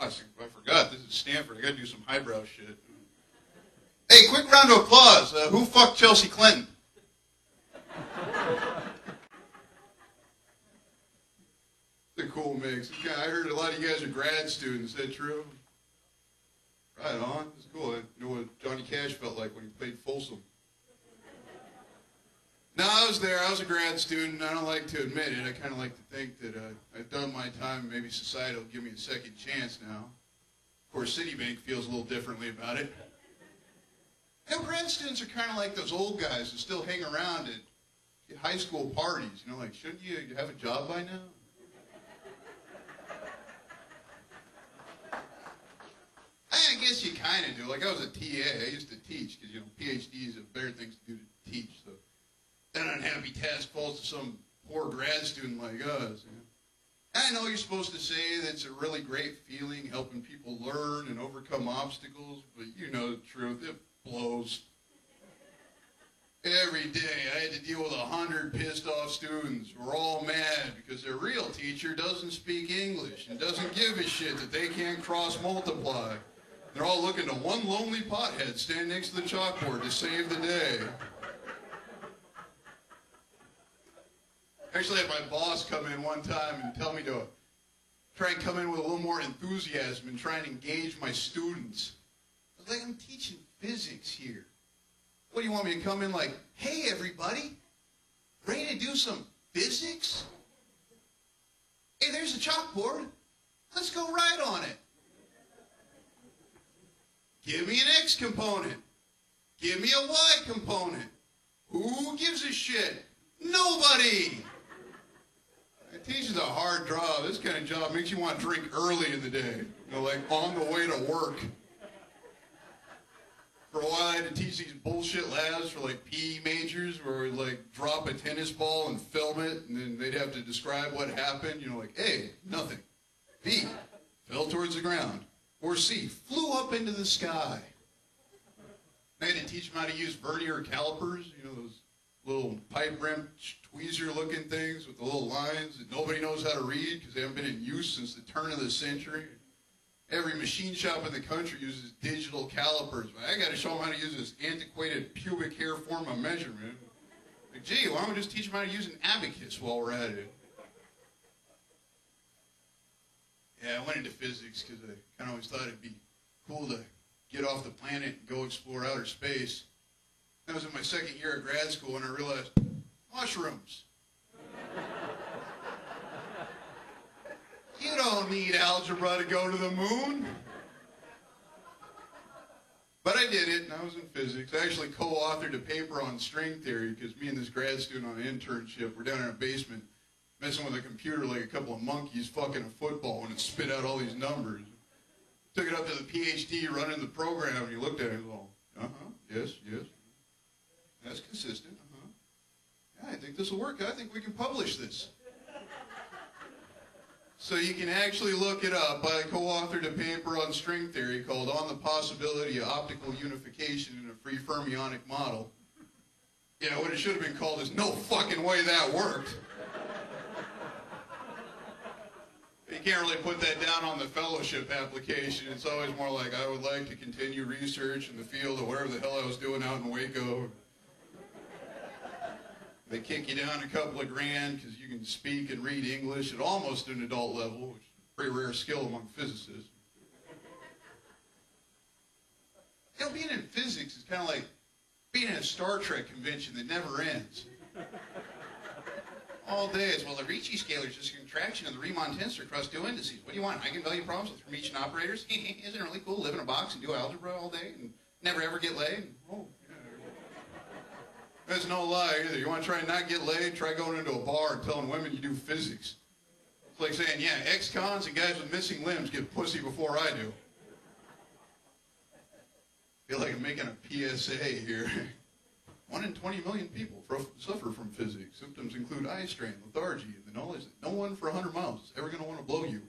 I forgot. This is Stanford. I got to do some highbrow shit. Hey, quick round of applause. Who fucked Chelsea Clinton? It's a cool mix. I heard a lot of you guys are grad students. Is that true? Right on. It's cool. I know what Johnny Cash felt like when he played Folsom. No, I was there. I was a grad student. I don't like to admit it. I kind of like to think that I've done my time. Maybe society will give me a second chance now. Of course, Citibank feels a little differently about it. You know, grad students are kind of like those old guys who still hang around at high school parties. You know, like, shouldn't you have a job by now? I guess you kind of do. Like, I was a TA. I used to teach because, you know, PhDs have better things to do to teach. So that unhappy task falls to some poor grad student like us. You know? I know you're supposed to say that it's a really great feeling helping people learn and overcome obstacles, but you know the truth. It blows. Every day I had to deal with 100 pissed off students who were all mad because their real teacher doesn't speak English and doesn't give a shit that they can't cross multiply. They're all looking to one lonely pothead standing next to the chalkboard to save the day. Actually, I had my boss come in one time and tell me to try and come in with a little more enthusiasm and try and engage my students. I was like, I'm teaching physics here. What do you want me to come in like, hey everybody, ready to do some physics? Hey, there's a chalkboard. Let's go right on it. Give me an X component. Give me a Y component. Who gives a shit? Nobody. Teaching's a hard job. This kind of job makes you want to drink early in the day. You know, like on the way to work. For a while I had to teach these bullshit labs for like PE majors where we'd like drop a tennis ball and film it and then they'd have to describe what happened. You know, like A, nothing. B, fell towards the ground. Or C, flew up into the sky. I had to teach them how to use vernier calipers, you know, those little pipe rim tweezer looking things with the little lines that nobody knows how to read because they haven't been in use since the turn of the century. Every machine shop in the country uses digital calipers. I got to show them how to use this antiquated pubic hair form of measurement. Like, gee, why don't we just teach them how to use an abacus while we're at it? Yeah, I went into physics because I kind of always thought it'd be cool to get off the planet and go explore outer space. I was in my second year of grad school and I realized, mushrooms. You don't need algebra to go to the moon. But I did it, and I was in physics. I actually co-authored a paper on string theory because me and this grad student on an internship were down in a basement messing with a computer like a couple of monkeys fucking a football when it spit out all these numbers. Took it up to the PhD running the program, and he looked at it and he was all, yes, yes. That's consistent, Yeah, I think this will work. I think we can publish this. So you can actually look it up. I co-authored a paper on string theory called On the Possibility of Optical Unification in a Free Fermionic Model. Yeah, what it should have been called is No Fucking Way That Worked. You can't really put that down on the fellowship application. It's always more like, I would like to continue research in the field of whatever the hell I was doing out in Waco. They kick you down a couple of grand because you can speak and read English at almost an adult level, which is a pretty rare skill among physicists. You know, being in physics is kind of like being at a Star Trek convention that never ends. All day it's, well, the Ricci scalar is just a contraction of the Riemann tensor across two indices. What do you want? Eigenvalue problems with Hermitian operators? Isn't it really cool? Live in a box and do algebra all day and never ever get laid? Oh, yeah. That's no lie either. You want to try and not get laid? Try going into a bar and telling women you do physics. It's like saying, yeah, ex-cons and guys with missing limbs get pussy before I do. I feel like I'm making a PSA here. 1 in 20 million people suffer from physics. Symptoms include eye strain, lethargy, and the knowledge that no one for 100 miles is ever going to want to blow you.